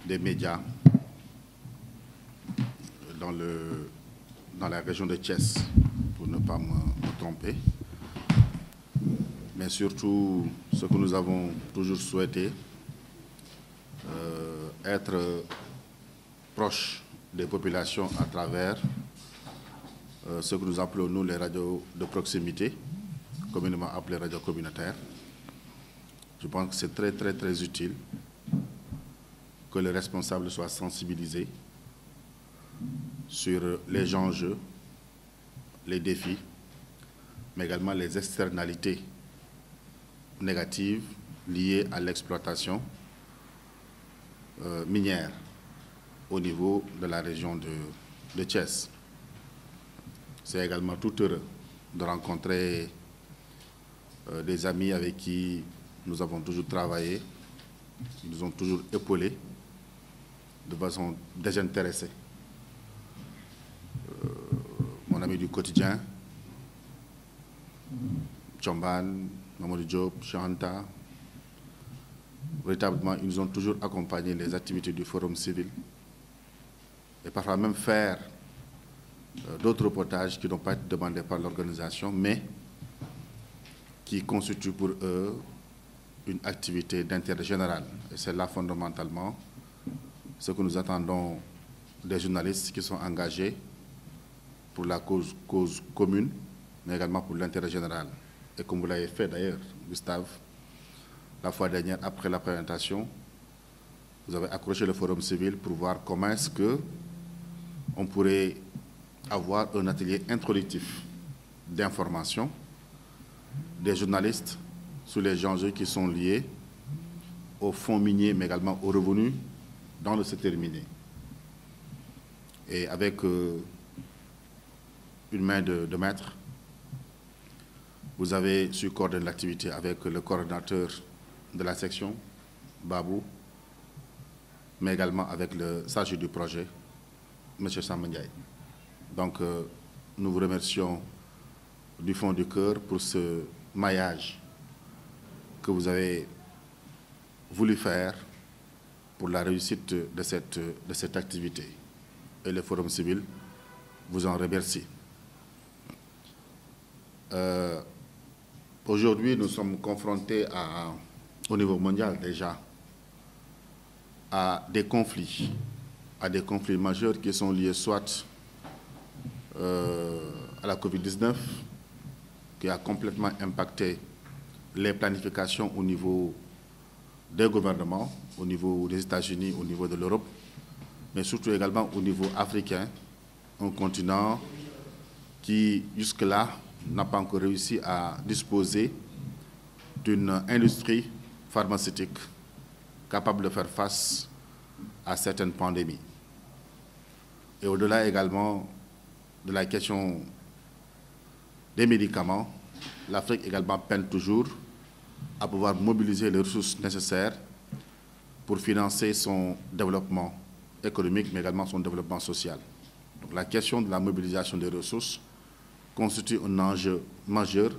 des médias dans la région de Thiès, pour ne pas me tromper. Mais surtout, ce que nous avons toujours souhaité, être proche des populations à travers ce que nous appelons, nous, les radios de proximité, communément appelées radios communautaires. Je pense que c'est très, très, très utile que les responsables soient sensibilisés sur les enjeux, les défis, mais également les externalités négatives liées à l'exploitation minière au niveau de la région de Thiès. C'est également tout heureux de rencontrer des amis avec qui nous avons toujours travaillé, qui nous ont toujours épaulés de façon désintéressée. Mon ami du quotidien, Tchomban, Mamadou Diop, Chanta, véritablement, ils nous ont toujours accompagné les activités du Forum civil et parfois même faire d'autres reportages qui n'ont pas été demandés par l'organisation, mais qui constituent pour eux une activité d'intérêt général. Et c'est là fondamentalement ce que nous attendons des journalistes qui sont engagés pour la cause commune, mais également pour l'intérêt général. Et comme vous l'avez fait d'ailleurs, Gustave, la fois dernière, après la présentation, vous avez accroché le Forum civil pour voir comment est-ce qu'on pourrait avoir un atelier introductif d'information des journalistes sur les enjeux qui sont liés aux fonds miniers, mais également aux revenus dans le secteur minier. Et avec une main de maître, vous avez su coordonner l'activité avec le coordinateur de la section, Babou, mais également avec le chargé du projet, M. Samandiaï. Donc, nous vous remercions du fond du cœur pour ce maillage que vous avez voulu faire pour la réussite de cette activité. Et le Forum civil vous en remercie. Aujourd'hui, nous sommes confrontés au niveau mondial déjà à des conflits majeurs qui sont liés soit à la Covid-19, qui a complètement impacté les planifications au niveau des gouvernements, au niveau des États-Unis, au niveau de l'Europe, mais surtout également au niveau africain, un continent qui, jusque-là, n'a pas encore réussi à disposer d'une industrie pharmaceutique capable de faire face à certaines pandémies. Et au-delà également de la question des médicaments, l'Afrique également peine toujours à pouvoir mobiliser les ressources nécessaires pour financer son développement économique, mais également son développement social. Donc la question de la mobilisation des ressources constitue un enjeu majeur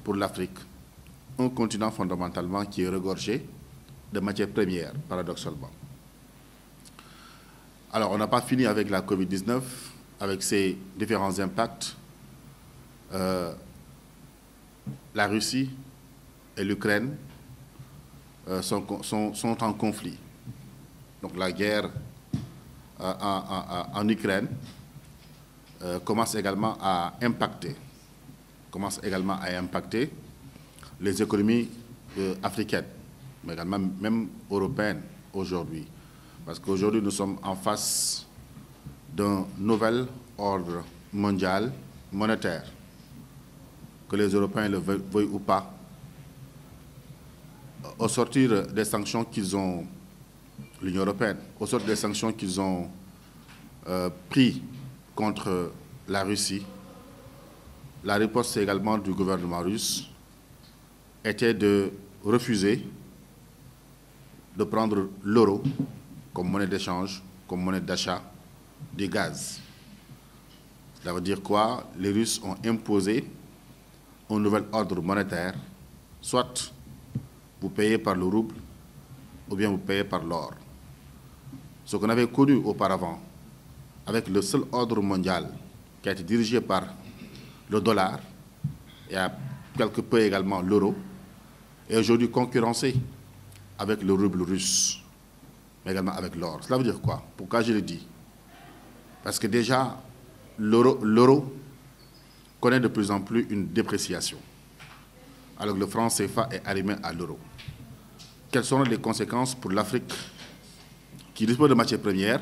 pour l'Afrique, un continent fondamentalement qui est regorgé de matières premières, paradoxalement. Alors, on n'a pas fini avec la Covid-19, avec ses différents impacts. La Russie et l'Ukraine sont en conflit. Donc la guerre en Ukraine commence également à impacter les économies africaines, mais également même européennes aujourd'hui. Parce qu'aujourd'hui, nous sommes en face d'un nouvel ordre mondial monétaire, que les Européens le veuillent ou pas. Au sortir des sanctions qu'ils ont, l'Union européenne, au sortir des sanctions qu'ils ont prises contre la Russie, la riposte également du gouvernement russe était de refuser de prendre l'euro comme monnaie d'échange, comme monnaie d'achat du gaz. Ça veut dire quoi? Les Russes ont imposé un nouvel ordre monétaire, soit vous payez par le rouble ou bien vous payez par l'or. Ce qu'on avait connu auparavant, avec le seul ordre mondial qui a été dirigé par le dollar et à quelque peu également l'euro, est aujourd'hui concurrencé avec le ruble russe, mais également avec l'or. Cela veut dire quoi? Pourquoi je le dis? Parce que déjà, l'euro connaît de plus en plus une dépréciation, alors que le franc CFA est arrimé à l'euro. Quelles seront les conséquences pour l'Afrique qui dispose de matières premières,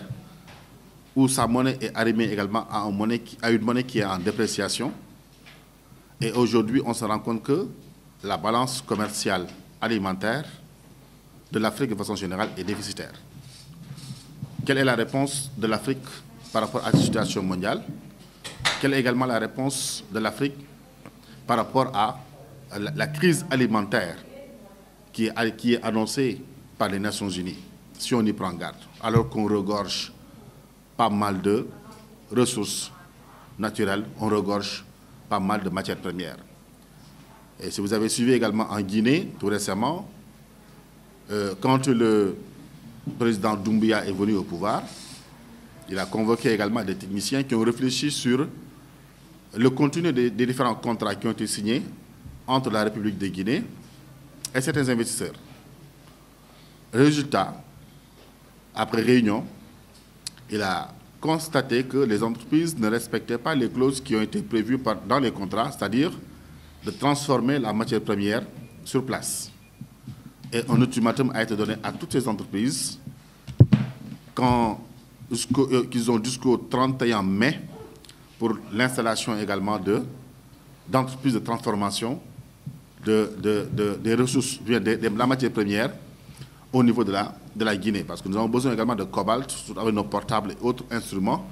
où sa monnaie est arrimée également à une monnaie qui est en dépréciation? Et aujourd'hui, on se rend compte que la balance commerciale alimentaire de l'Afrique de façon générale est déficitaire. Quelle est la réponse de l'Afrique par rapport à la situation mondiale? Quelle est également la réponse de l'Afrique par rapport à la crise alimentaire qui est annoncée par les Nations Unies, si on y prend garde, alors qu'on regorge pas mal de ressources naturelles, on regorge pas mal de matières premières. Et si vous avez suivi également en Guinée, tout récemment, quand le président Doumbouya est venu au pouvoir, il a convoqué également des techniciens qui ont réfléchi sur le contenu des différents contrats qui ont été signés entre la République de Guinée et certains investisseurs. Résultat, après réunion, il a constaté que les entreprises ne respectaient pas les clauses qui ont été prévues dans les contrats, c'est-à-dire de transformer la matière première sur place. Et un ultimatum a été donné à toutes ces entreprises qu'ils ont jusqu'au 31 mai pour l'installation également d'entreprises de transformation des ressources, de la matière première au niveau de la Guinée. Parce que nous avons besoin également de cobalt avec nos portables et autres instruments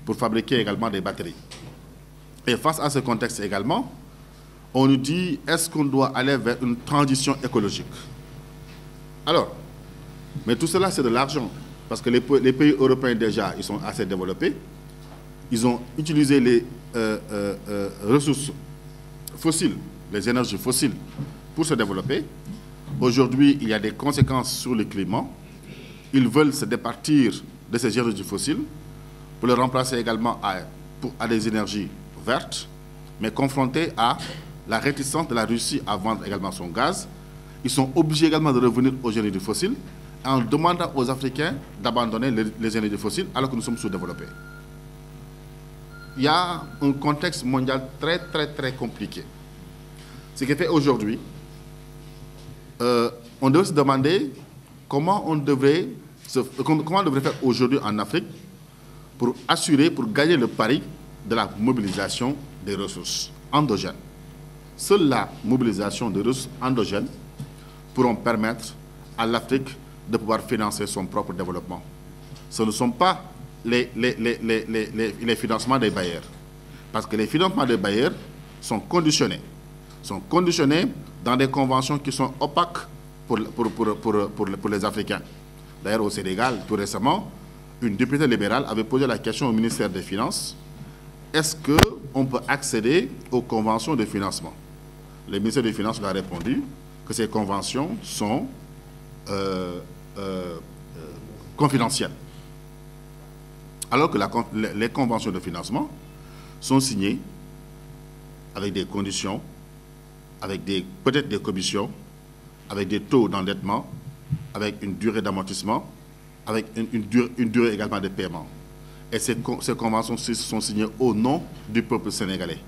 pour fabriquer également des batteries. Et face à ce contexte également, on nous dit, est-ce qu'on doit aller vers une transition écologique? Alors, mais tout cela, c'est de l'argent. Parce que les pays européens, déjà, ils sont assez développés. Ils ont utilisé les ressources fossiles, les énergies fossiles, pour se développer. Aujourd'hui, il y a des conséquences sur le climat. Ils veulent se départir de ces énergies fossiles pour les remplacer également à des énergies vertes, mais confrontés à la réticence de la Russie à vendre également son gaz. Ils sont obligés également de revenir aux énergies fossiles en demandant aux Africains d'abandonner les énergies fossiles alors que nous sommes sous-développés. Il y a un contexte mondial très, très, très compliqué. Ce qui fait aujourd'hui, on devrait se demander comment on devrait faire aujourd'hui en Afrique pour gagner le pari de la mobilisation des ressources endogènes. Seule la mobilisation des ressources endogènes pourront permettre à l'Afrique de pouvoir financer son propre développement. Ce ne sont pas les financements des bailleurs. Parce que les financements des bailleurs sont conditionnés dans des conventions qui sont opaques pour les Africains. D'ailleurs, au Sénégal, tout récemment, une députée libérale avait posé la question au ministère des Finances, est-ce qu'on peut accéder aux conventions de financement? Le ministère des Finances lui a répondu que ces conventions sont confidentielles. Alors que les conventions de financement sont signées avec des conditions, avec peut-être des commissions, avec des taux d'endettement, avec une durée d'amortissement, avec une durée également de paiement. Et ces conventions sont signées au nom du peuple sénégalais.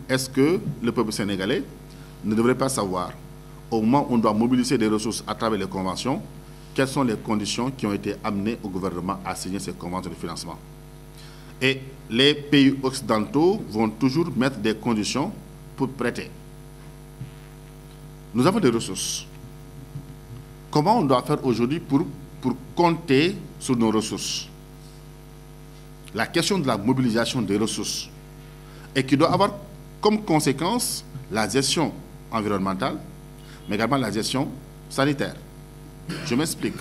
Est-ce que le peuple sénégalais ne devrait pas savoir, au moment où on doit mobiliser des ressources à travers les conventions, quelles sont les conditions qui ont été amenées au gouvernement à signer ces conventions de financement? Et les pays occidentaux vont toujours mettre des conditions pour prêter. Nous avons des ressources. Comment on doit faire aujourd'hui pour compter sur nos ressources? La question de la mobilisation des ressources, et qui doit avoir comme conséquence la gestion environnementale, mais également la gestion sanitaire. Je m'explique.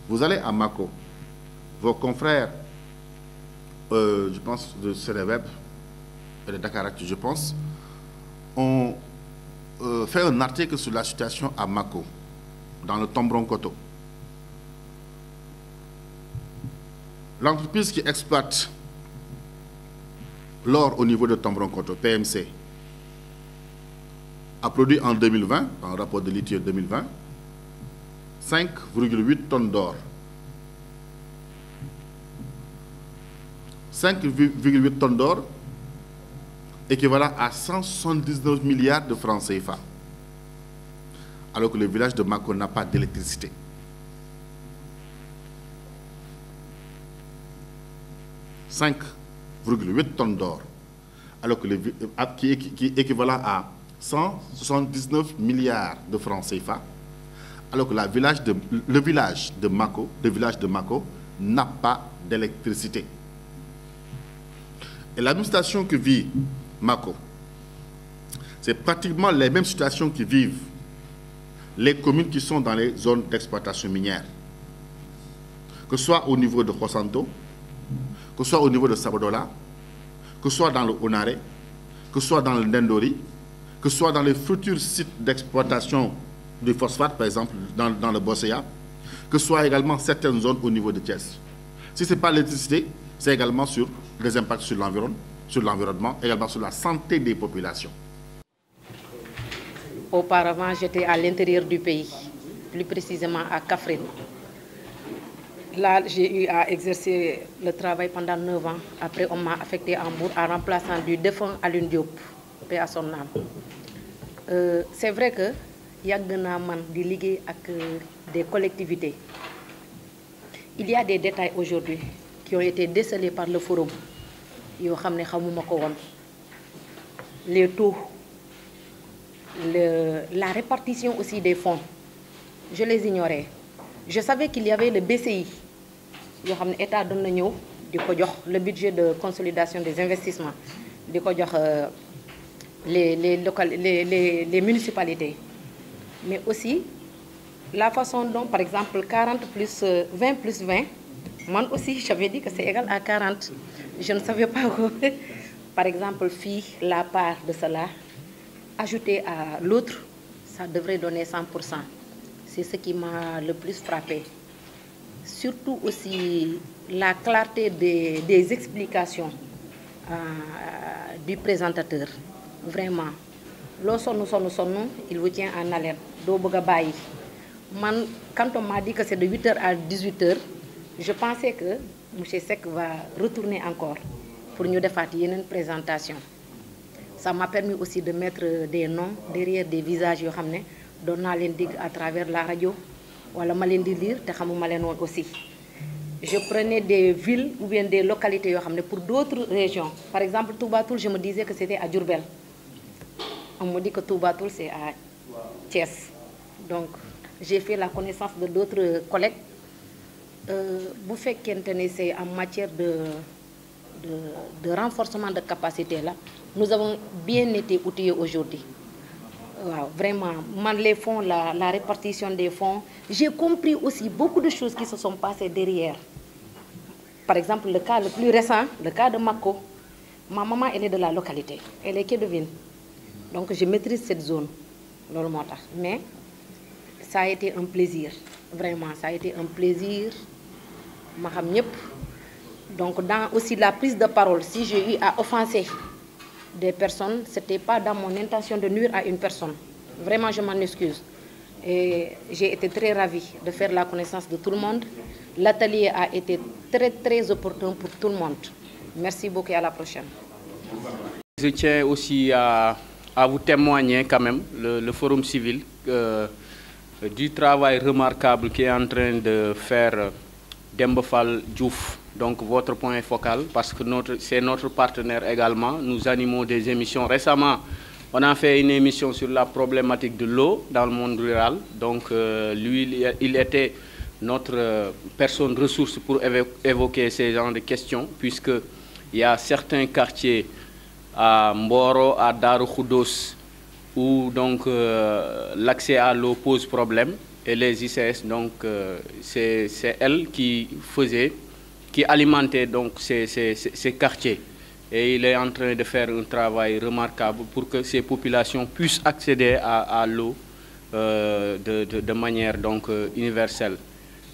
Vous allez à Mako, vos confrères, je pense, de Sénéweb et de Dakaractu, je pense, ont fait un article sur la situation à Mako, dans le Tombron-Koto. L'entreprise qui exploite l'or au niveau de Tomboronkoto, PMC, a produit en 2020, dans le rapport de l'ITIE 2020, 5,8 tonnes d'or. 5,8 tonnes d'or, équivalent à 179 milliards de francs CFA, alors que le village de Mako n'a pas d'électricité. 5,8 tonnes d'or, alors que qui est équivalent à 179 milliards de francs CFA, alors que le village de Mako n'a pas d'électricité. Et l'administration que vit Mako, c'est pratiquement les mêmes situations que vivent les communes qui sont dans les zones d'exploitation minière, que ce soit au niveau de Khosanto, que ce soit au niveau de Sabodola, que ce soit dans le Onare, que ce soit dans le Ndendori, que ce soit dans les futurs sites d'exploitation du phosphate, par exemple dans le Bosséa, que ce soit également certaines zones au niveau de Thiès. Si ce n'est pas l'électricité, c'est également sur les impacts sur l'environnement, également sur la santé des populations. Auparavant, j'étais à l'intérieur du pays, plus précisément à Kaffrine. Là, j'ai eu à exercer le travail pendant 9 ans. Après, on m'a affecté à Mbour en remplaçant du défunt Alioune Diop, paix à son âme. C'est vrai que yàgg naa man di liggéey ak des collectivités. Il y a des détails aujourd'hui qui ont été décelés par le forum. Yoo xam ne xamuma ko woon. Les taux, la répartition aussi des fonds, je les ignorais. Je savais qu'il y avait le BCI, yoo xam ne état doon na ñëw di ko jox le budget de consolidation des investissements, di ko jox les municipalités. Mais aussi la façon dont, par exemple, 40 plus 20 plus 20, moi aussi j'avais dit que c'est égal à 40. Je ne savais pas où. Par exemple, la part de cela, ajoutée à l'autre, ça devrait donner 100%. C'est ce qui m'a le plus frappé. Surtout aussi la clarté des explications du présentateur. Vraiment. Il vous tient en haleine. Quand on m'a dit que c'est de 8h à 18h, je pensais que M. Seck va retourner encore pour nous faire une présentation. Ça m'a permis aussi de mettre des noms derrière des visages dont on l'indique à travers la radio, ou à ma lire, aussi. Je prenais des villes ou bien des localités pour d'autres régions. Par exemple, Toubatoul, je me disais que c'était à Diourbel. On me dit que Toubatoul, c'est à Thiès. Donc, j'ai fait la connaissance de d'autres collègues. Vous faites c'est en matière de renforcement de capacité là. Nous avons bien été outillés aujourd'hui. Wow, vraiment, les fonds, la répartition des fonds. J'ai compris aussi beaucoup de choses qui se sont passées derrière. Par exemple, le cas le plus récent, le cas de Mako. Ma maman, elle est de la localité. Elle est Kédovine. Donc, je maîtrise cette zone. Mais ça a été un plaisir. Vraiment, ça a été un plaisir. Donc, dans aussi la prise de parole, si j'ai eu à offenser des personnes, ce n'était pas dans mon intention de nuire à une personne. Vraiment, je m'en excuse. Et j'ai été très ravie de faire la connaissance de tout le monde. L'atelier a été très, très opportun pour tout le monde. Merci beaucoup et à la prochaine. Je tiens aussi à vous témoigner quand même, le Forum civil, du travail remarquable qui est en train de faire Demba Fall Diouf, donc votre point focal, parce que c'est notre partenaire également. Nous animons des émissions. Récemment, on a fait une émission sur la problématique de l'eau dans le monde rural. Donc, lui, il était notre personne ressource pour évoquer ces genres de questions, puisqu'il y a certains quartiers à Mboro, à Darou Khoudos, où donc l'accès à l'eau pose problème. Et les ICS, donc, c'est elle qui alimentait donc ces quartiers. Et il est en train de faire un travail remarquable pour que ces populations puissent accéder à l'eau de manière donc universelle.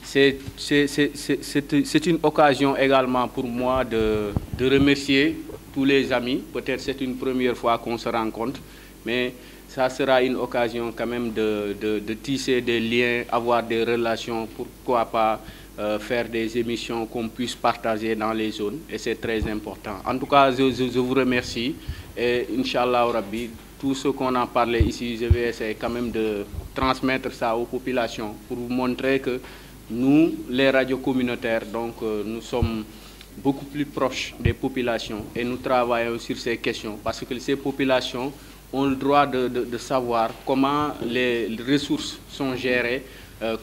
c'est une occasion également pour moi de remercier tous les amis. Peut-être c'est une première fois qu'on se rencontre, mais ça sera une occasion quand même de tisser des liens, avoir des relations, pourquoi pas faire des émissions qu'on puisse partager dans les zones, et c'est très important. En tout cas, je vous remercie, et Inch'Allah Rabbi, tout ce qu'on a parlé ici, je vais essayer quand même de transmettre ça aux populations pour vous montrer que nous, les radios communautaires, donc nous sommes beaucoup plus proches des populations et nous travaillons sur ces questions parce que ces populations ont le droit de savoir comment les ressources sont gérées,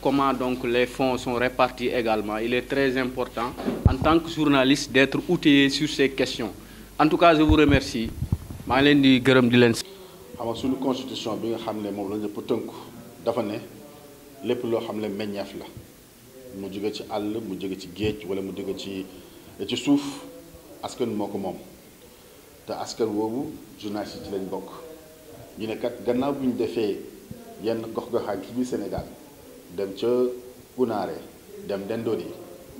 comment donc les fonds sont répartis également. Il est très important en tant que journaliste d'être outillé sur ces questions. En tout cas, je vous remercie. maa ngi leen di gërëm di leen. xam nga suñu constitution bi nga xam ne moom la ñëpp tënku dafa ne lépp loo xam ne meññeef la mu jóge ci àll mu jóge ci géej wala mu jóge ci suuf askan moo ko moom te askan woowu journaliste yi ci lañ bokk ñu ne kat gannaaw bu ñu defee yenn gox-goxaan ci biir Sénégal dem ca Unaare dem Dendori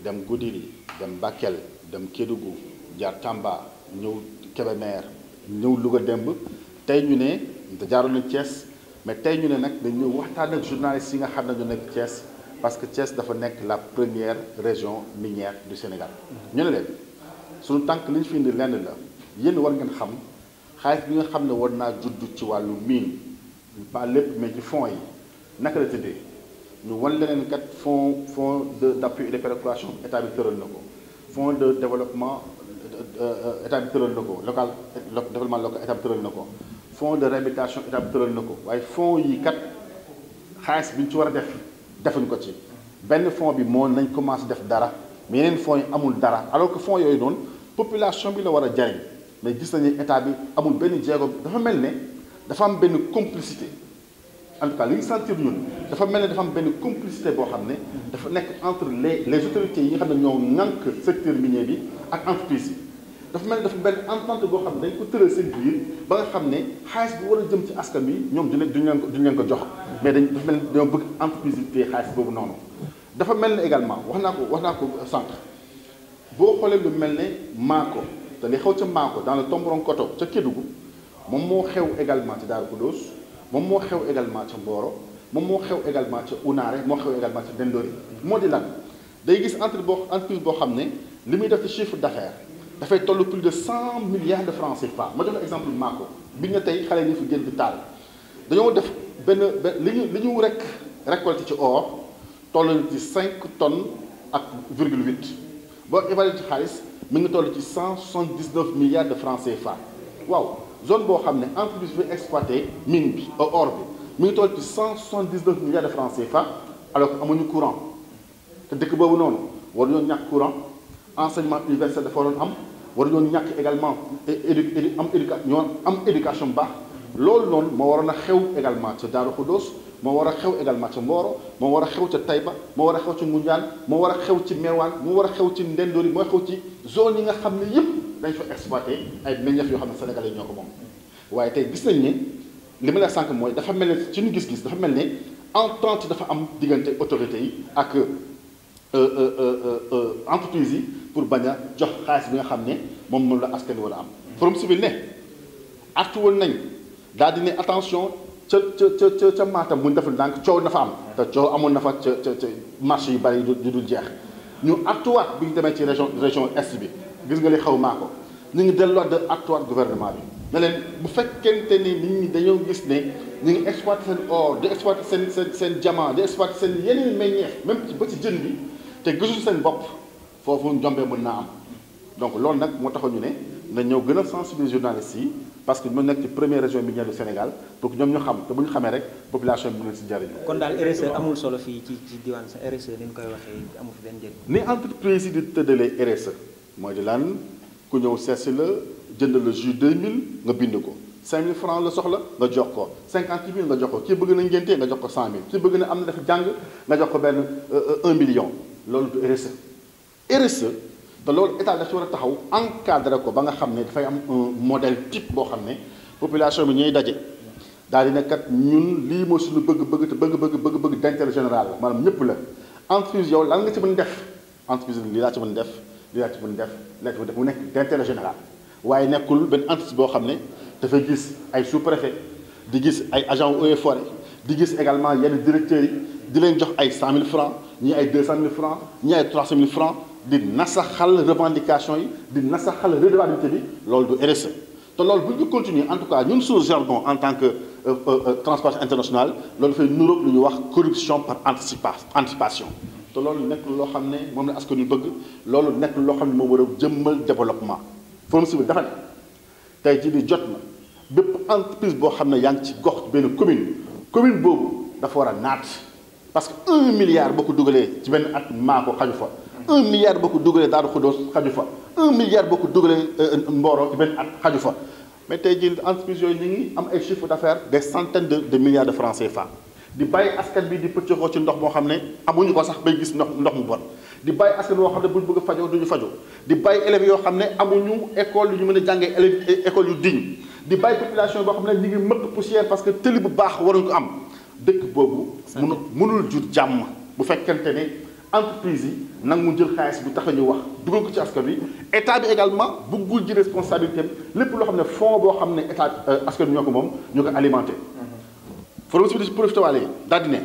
dem Goudiri dem Bakel dem Kédougou jaar Tamba ñëw Kébémer ñëw Louga demb tey ñu ne te jaaroon nañ Thiès mais tey ñu ne nag dañ ñëw waxtaan ak journalistes yi nga xam ne ñu nekk Thiès parce que Thiès dafa nekk la première région minière du Sénégal. ñu ne leen suñu tànk li ñu fi indi lenn la yéen war ngeen xam xaalis bi nga xam ne war naa judd ci wàllu mine pas lépp mais ci fonds yi naka la tëddee ñu wan leneen kat fonds d'appui et de péréquation état bi tëral na ko fonds de développement état bi tëral na ko local développement local état bi tëral na ko fonds de réhabilitation état bi tëral na ko waaye fonds yi kat xaalis bi ñu ci war a def defuñ ko ci benn fonds bi moo nañ commencé def dara mais yeneen fonds yi amul dara alors que fonds yooyu noonu population bi la war a jariñ mais gis nañu état bi amul benn jéego dafa mel ne dafa am benn complicité en tout cas li ñu sentir ñun dafa mel ne dafa am benn complicité boo xam ne dafa nekk entre les autorités yi nga xam ne ñoo ŋànk secteur minier bi ak entreprise yi dafa mel ne dafa benn entente boo xam ne dañ ko tëral seen biir ba nga xam ne xaalis bi war a jëm ci askan bi ñoom duñ leen ko jox mais dafa mel ne dañoo bëgg entreprise yi téye xaalis boobu noonu dafa mel ne également wax naa ko sànq boo xoolee lu mel ne Maako te li xew ca Maako dans le Tomboronkoto ca Kédougou moom moo xew également ci Darou Khoudoss moom moo xew également ca Mboro moom moo xew également ca Unaare moo xew également ca Dendori moo di lan day gis entreprise boo xam ne li muy def ci chiffre d'affaires dafay toll plus de 100 milliards de francs CFA ma jox la exemple Maako bi ñu tey xale yi fi génn di taal dañoo def li ñu récolté ci or toll ci 5 tonnes ak virgule 8 boo évalué ci xaalis mi ngi toll ci 179 milliards de francs CFA waaw zone boo xam ne entreprise bi exploité mine bi or bi mi ngi toll ci 179 milliards de francs CFA alors que amuñu courant te dëkk boobu noonu waruñoo ñàkk courant enseignement universel dafa waroon am waruñoo ñàkk également am éducation bu baax loolu noonu moo waroon a xew également ca Darou Khoudoss moo war a xew également ca Mboro moo war a xew ca Taïba moo war a xew ci Ngoundiane moo war a xew ci Mewane moo war a xew ci Ndendori moo xew ci zone yi nga xam ne yëpp dañ fa exploité ay meññeef yoo xam ne sénégalais ñoo ko moom waaye tey gis nañ ne li ma la sànq mooy dafa mel ne ci ñu gis-gis dafa mel ne entente dafa am diggante autorités yi ak entreprise yi pour bañ a jox xaalis bi nga xam ne moom la askan wi war a am. Forum Civil ne artu woon nañ daal di ne attention ca Matam bu ñu deful ndànk coow na fa am te coow amoon na fa ca marché yu bari yu dul jeex ñu artuwaat bi ñu demee ci région est bi gis nga li xaw Maako ñu ngi delluwaat de artuwaat gouvernement bi ne leen bu fekkente ni nit ñi dañoo gis ne ñu ngi exploité seen or di exploité seen diamant di exploité seen yeneen meññeef même ba ci jën bi te gisul seen bopp foofu njombee mën naa am donc loolu nag moo taxoon ñu ne na ñëw gën a sensibiliser journalistes yi parce que ñu nekk ci première région minière du Sénégal pour que ñoom ñu xam te bu ñu xamee rek population bi mën na si jariñ. kon daal RSE amul solo fii ci diwaan sa RSE ni ñu koy waxee amul fi benn njëriñ. ni entreprise yi di tëddalee RSE mooy di lan ku ñëw seetsi la jënd la jus 2000 nga bind ko 5000 francs la soxla nga jox ko 50 000 nga jox ko kii bëgg na ngénte nga jox ko 100 000 kii bëgg na am na dafa jàng nga jox ko benn 1 million loolu du RSE. RSE te loolu état daf ci war a taxaw encadré ko ba nga xam ne dafay am un modèle type boo xam ne population bi ñooy daje daal di ne kat ñun lii mooy suñu bëgg-bëgg te bëgg-bëgg d'intérêt général la maanaam ñëpp la entreprise yow lan nga ci mën def entreprise lii laa ci mën def lii laa ci mën def mu nekk d'intérêt général waaye nekkul benn entreprise boo xam ne dafay gis ay sous-préfet di gis ay agents eaux et forêts di gis également yenn directeurs yi di leen jox ay 100 000 francs ñii ay 200 000 francs ñii ay 300 000 francs di nasaxal revendication yi di nasaxal redevabilité bi loolu du RSE te loolu bu ñu ko continuer en tout cas ñun suñu jargon en tant que transparence internationale loolu dafay nuróog lu ñuy wax corruption par anticipation te loolu nekk loo xam ne moom la askan wi bëgg loolu nekk loo xam ne moom war a jëmmal développement Forum Civil dafa ne tey jii di jot na bépp entreprise boo xam ne yaa ngi ci gox benn commune boobu dafa war a naat parce que 1 milliard boo ko dugalee ci benn at Maako xaju fa 1 milliard boo ko dugalee Daaru Xudoos xaju fa 1 milliard boo ko dugalee Mboro ci benn at xaju fa mais tey jii entreprise yooyu ñu ngi am ay chiffre d'affaires des centaines de milliards de francs CFA di bàyyi askan bi di pëccëxoo ci ndox moo xam ne amuñu ko sax bay gis ndox mu bon di bàyyi askan boo xam ne buñ bëgg a fajoo duñu fajoo di bàyyi élèves yoo xam ne amuñu école yu ñu mën a jàngee élèves école yu digne di bàyyi population boo xam ne ñu ngi mëkk poussière parce que tëli bu baax waruñu ko am dëkk boobu mënul jur jàmm bu fekkente ne entreprise yi nag mu jël xaalis bi tax a ñu wax dugal ko ci askan wi état bi également buggul ji responsabilité lépp loo xam ne fonds boo xam ne état askan wi ñoo ko moom ñu ko alimenté Forum Civil di profité waale daal di ne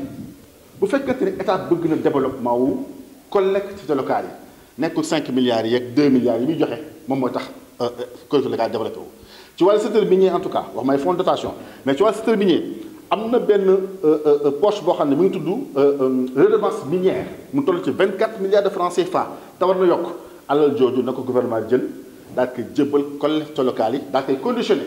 bu fekkente ne état bëgg na développement wu collectivités locales yi nekkul 5 milliards yeeg 2 milliards yi muy joxe moom mooy tax collectivités locales développé wu ci wàllu secteur minier en tout cas wax may fonds de dotation mais ci wàllu secteur minier am na benn poche boo xam ne mu ngi tudd redevance minière mu toll ci 24 milliards de francs CFA te war na yokk alal jooju na ko gouvernement jël daal koy jëbal collectivités locales yi daal koy conditionné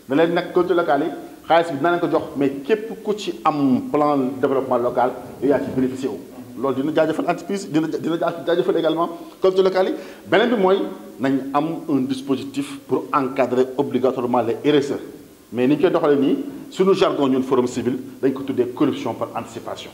da leen nag collectivités locales yi xaalis bi dina leen ko jox mais képp ku ci am plan développement local yow yaa ci bénéficié wu loolu dina jaajëfal entreprise dina jaajëfal également collectivités locales yi beneen bi mooy nañ am un dispositif pour encadrer obligatoirement les RSE mais ni ñu koy doxalee nii suñu jargon ñun Forum Civil dañ ko tuddee corruption par anticipation